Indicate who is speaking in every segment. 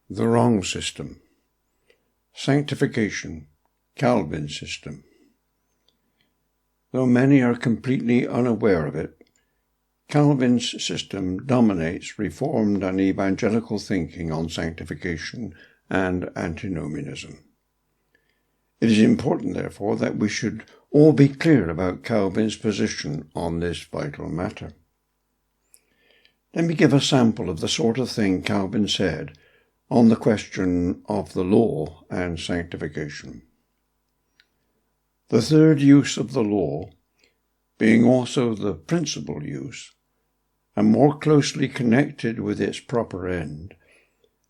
Speaker 1: The wrong system. Sanctification, Calvin's system. Though many are completely unaware of it, Calvin's system dominates Reformed and evangelical thinking on sanctification and antinomianism. It is important, therefore, that we should all be clear about Calvin's position on this vital matter. Let me give a sample of the sort of thing Calvin said on the question of the law and sanctification. The third use of the law, being also the principal use, and more closely connected with its proper end,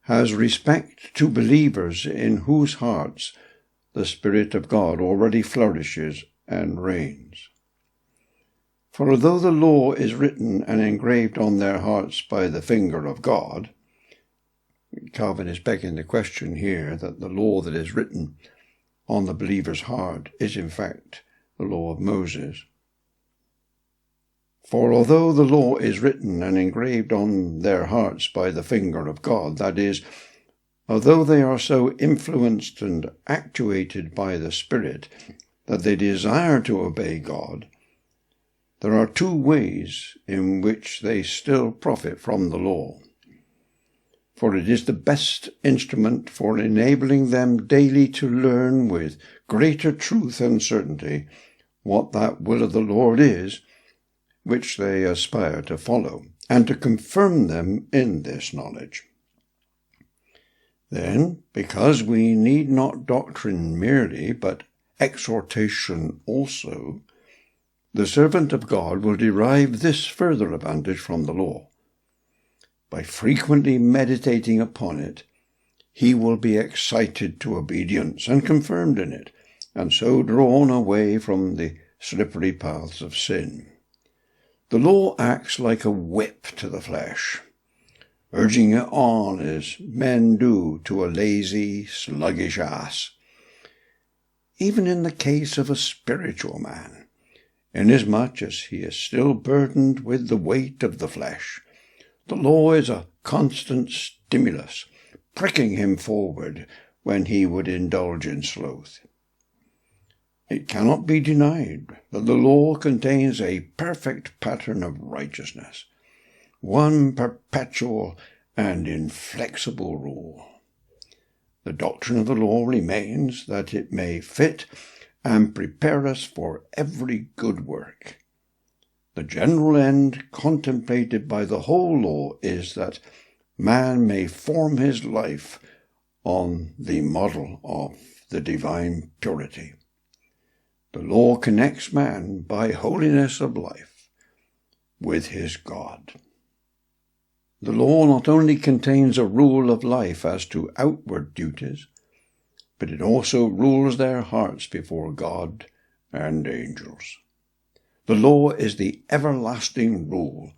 Speaker 1: has respect to believers in whose hearts the Spirit of God already flourishes and reigns. For although the law is written and engraved on their hearts by the finger of God, Calvin is begging the question here that the law that is written on the believer's heart is in fact the law of Moses. For although the law is written and engraved on their hearts by the finger of God, that is, although they are so influenced and actuated by the Spirit that they desire to obey God, there are two ways in which they still profit from the law. For it is the best instrument for enabling them daily to learn with greater truth and certainty what that will of the Lord is, which they aspire to follow, and to confirm them in this knowledge. Then, because we need not doctrine merely, but exhortation also, the servant of God will derive this further advantage from the law. By frequently meditating upon it, he will be excited to obedience and confirmed in it, and so drawn away from the slippery paths of sin. The law acts like a whip to the flesh, urging it on as men do to a lazy, sluggish ass. Even in the case of a spiritual man, inasmuch as he is still burdened with the weight of the flesh, the law is a constant stimulus, pricking him forward when he would indulge in sloth. It cannot be denied that the law contains a perfect pattern of righteousness, one perpetual and inflexible rule. The doctrine of the law remains that it may fit and prepare us for every good work. The general end contemplated by the whole law is that man may form his life on the model of the divine purity. The law connects man by holiness of life with his God. The law not only contains a rule of life as to outward duties, but it also rules their hearts before God and angels. The law is the everlasting rule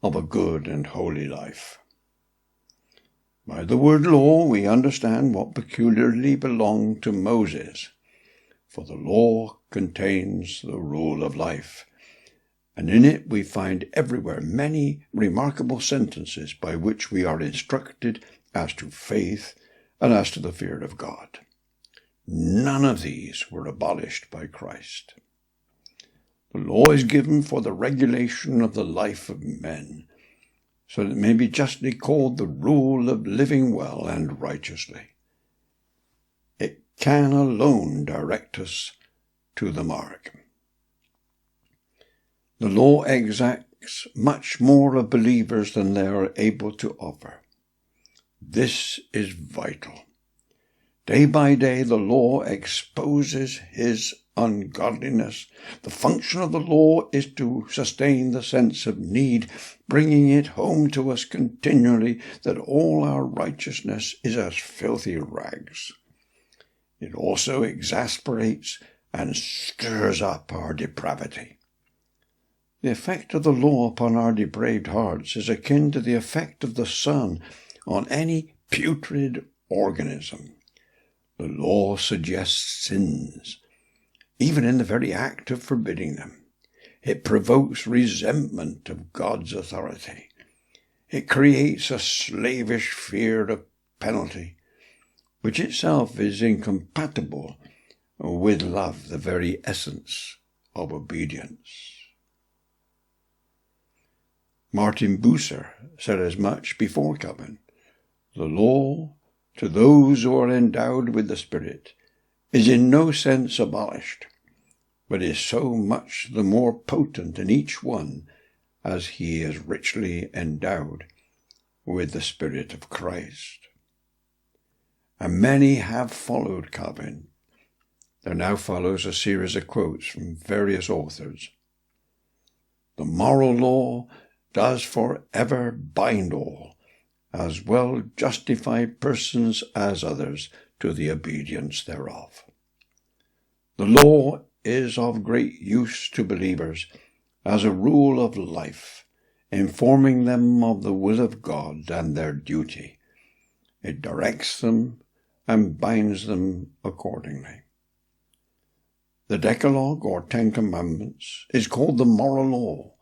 Speaker 1: of a good and holy life. By the word law we understand what peculiarly belonged to Moses, for the law contains the rule of life, and in it we find everywhere many remarkable sentences by which we are instructed as to faith and as to the fear of God. None of these were abolished by Christ. The law is given for the regulation of the life of men, so that it may be justly called the rule of living well and righteously. It can alone direct us to the mark. The law exacts much more of believers than they are able to offer. This is vital. Day by day the law exposes his ungodliness. The function of the law is to sustain the sense of need, bringing it home to us continually that all our righteousness is as filthy rags. It also exasperates and stirs up our depravity. The effect of the law upon our depraved hearts is akin to the effect of the sun on any putrid organism. The law suggests sins, even in the very act of forbidding them. It provokes resentment of God's authority. It creates a slavish fear of penalty, which itself is incompatible with love, the very essence of obedience. Martin Bucer said as much before Calvin. The law, to those who are endowed with the Spirit, is in no sense abolished, but is so much the more potent in each one as he is richly endowed with the Spirit of Christ. And many have followed Calvin. There now follows a series of quotes from various authors. The moral law does forever bind all, as well justify persons as others to the obedience thereof. The law is of great use to believers as a rule of life, informing them of the will of God and their duty. It directs them and binds them accordingly. The Decalogue, or Ten Commandments, is called the moral law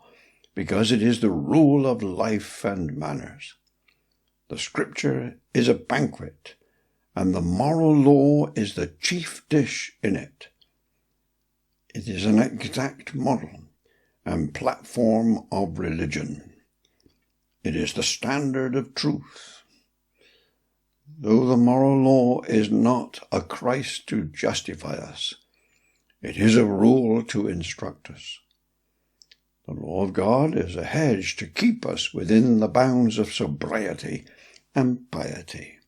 Speaker 1: because it is the rule of life and manners. The Scripture is a banquet, and the moral law is the chief dish in it. It is an exact model and platform of religion. It is the standard of truth. Though the moral law is not a Christ to justify us, it is a rule to instruct us. The law of God is a hedge to keep us within the bounds of sobriety and piety.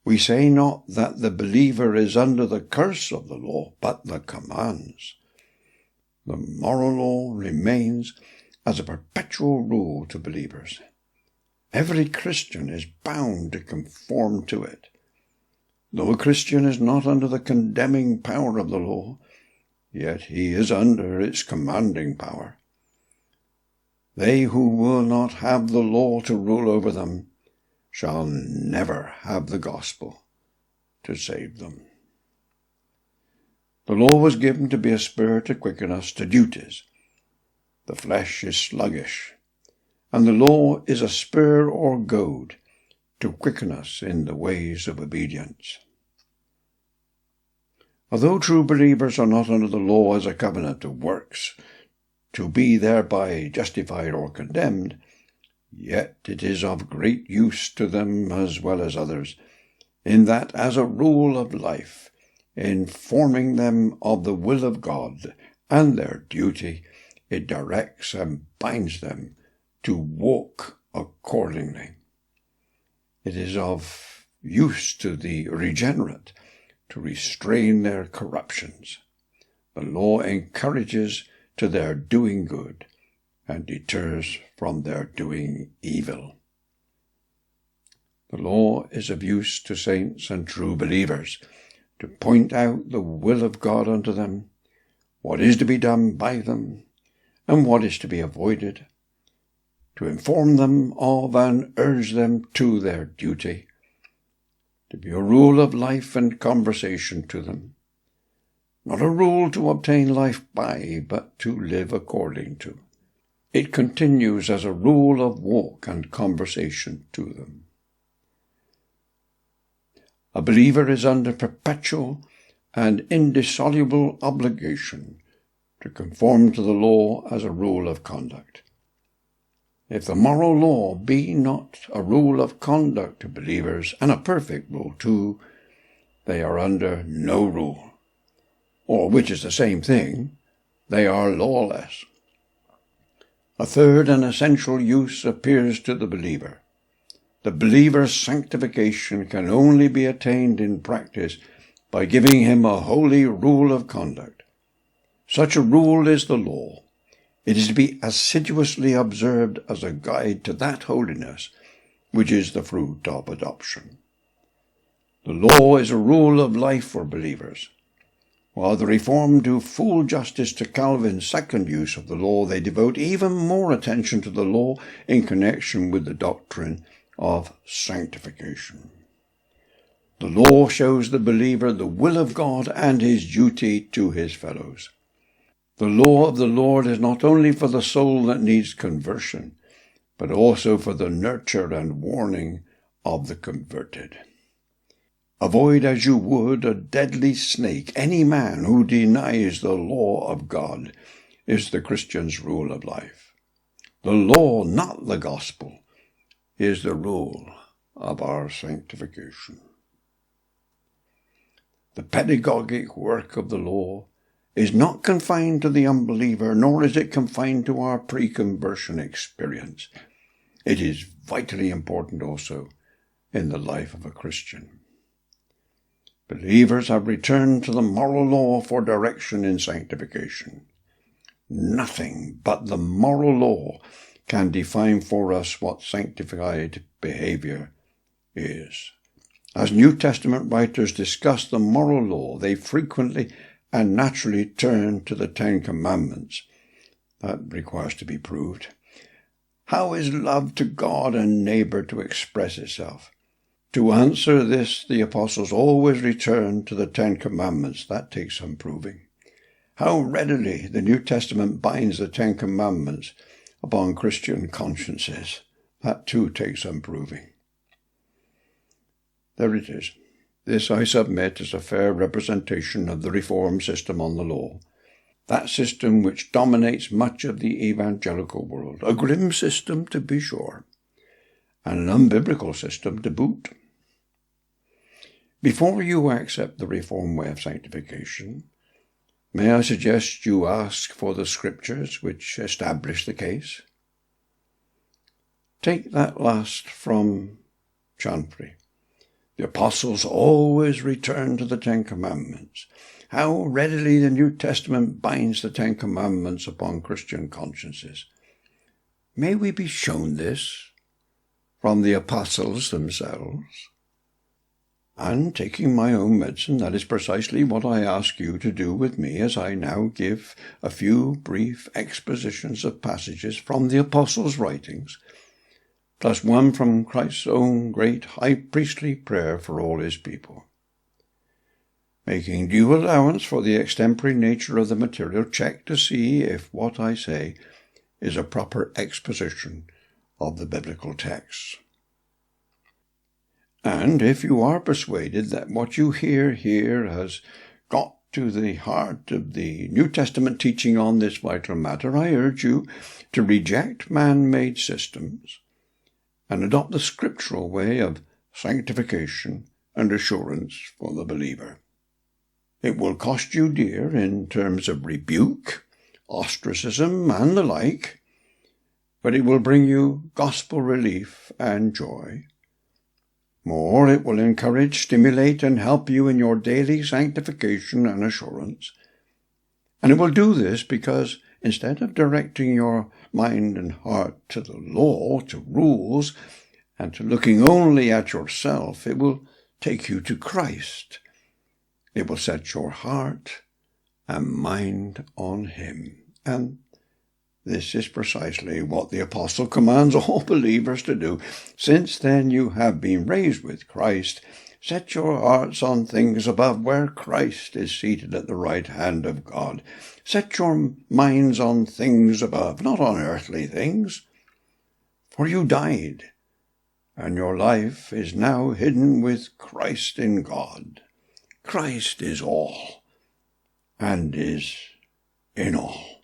Speaker 1: We say not that the believer is under the curse of the law, but the commands. The moral law remains as a perpetual rule to believers. Every Christian is bound to conform to it. Though a Christian is not under the condemning power of the law, yet he is under its commanding power. They who will not have the law to rule over them shall never have the gospel to save them. The law was given to be a spur to quicken us to duties. The flesh is sluggish, and the law is a spur or goad to quicken us in the ways of obedience. Although true believers are not under the law as a covenant of works, to be thereby justified or condemned, yet it is of great use to them as well as others, in that as a rule of life, informing them of the will of God and their duty, it directs and binds them to walk accordingly. It is of use to the regenerate to restrain their corruptions. The law encourages to their doing good and deters from their doing evil. The law is of use to saints and true believers, to point out the will of God unto them, what is to be done by them, and what is to be avoided, to inform them of and urge them to their duty, to be a rule of life and conversation to them, not a rule to obtain life by, but to live according to. It continues as a rule of walk and conversation to them. A believer is under perpetual and indissoluble obligation to conform to the law as a rule of conduct. If the moral law be not a rule of conduct to believers, and a perfect rule too, they are under no rule, or, which is the same thing, they are lawless. A third and essential use appears to the believer. The believer's sanctification can only be attained in practice by giving him a holy rule of conduct. Such a rule is the law. It is to be assiduously observed as a guide to that holiness which is the fruit of adoption. The law is a rule of life for believers. While the Reformed do full justice to Calvin's second use of the law, they devote even more attention to the law in connection with the doctrine of sanctification. The law shows the believer the will of God and his duty to his fellows. The law of the Lord is not only for the soul that needs conversion, but also for the nurture and warning of the converted. Avoid as you would a deadly snake any man who denies the law of God, is the Christian's rule of life. The law, not the gospel, is the rule of our sanctification. The pedagogic work of the law is not confined to the unbeliever, nor is it confined to our pre-conversion experience. It is vitally important also in the life of a Christian. Believers have returned to the moral law for direction in sanctification. Nothing but the moral law can define for us what sanctified behavior is. As New Testament writers discuss the moral law, they frequently and naturally turn to the Ten Commandments. That requires to be proved. How is love to God and neighbour to express itself? To answer this, the apostles always return to the Ten Commandments. That takes some proving. How readily the New Testament binds the Ten Commandments upon Christian consciences. That too takes some proving. There it is. This, I submit, is a fair representation of the Reformed system on the law. That system which dominates much of the evangelical world. A grim system, to be sure, and an unbiblical system to boot. Before you accept the Reformed way of sanctification, may I suggest you ask for the Scriptures which establish the case? Take that last from Chanfrey. The apostles always return to the Ten Commandments. How readily the New Testament binds the Ten Commandments upon Christian consciences. May we be shown this from the apostles themselves? And taking my own medicine, that is precisely what I ask you to do with me as I now give a few brief expositions of passages from the apostles' writings, plus one from Christ's own great high priestly prayer for all his people. Making due allowance for the extempore nature of the material, check to see if what I say is a proper exposition of the biblical text. And if you are persuaded that what you hear here has got to the heart of the New Testament teaching on this vital matter, I urge you to reject man-made systems and adopt the scriptural way of sanctification and assurance for the believer. It will cost you dear in terms of rebuke, ostracism, and the like, but it will bring you gospel relief and joy. More, it will encourage, stimulate, and help you in your daily sanctification and assurance. And it will do this because instead of directing your mind and heart to the law, to rules, and to looking only at yourself, it will take you to Christ. It will set your heart and mind on him. And this is precisely what the apostle commands all believers to do. Since then you have been raised with Christ, set your hearts on things above, where Christ is seated at the right hand of God. Set your minds on things above, not on earthly things. For you died, and your life is now hidden with Christ in God. Christ is all, and is in all.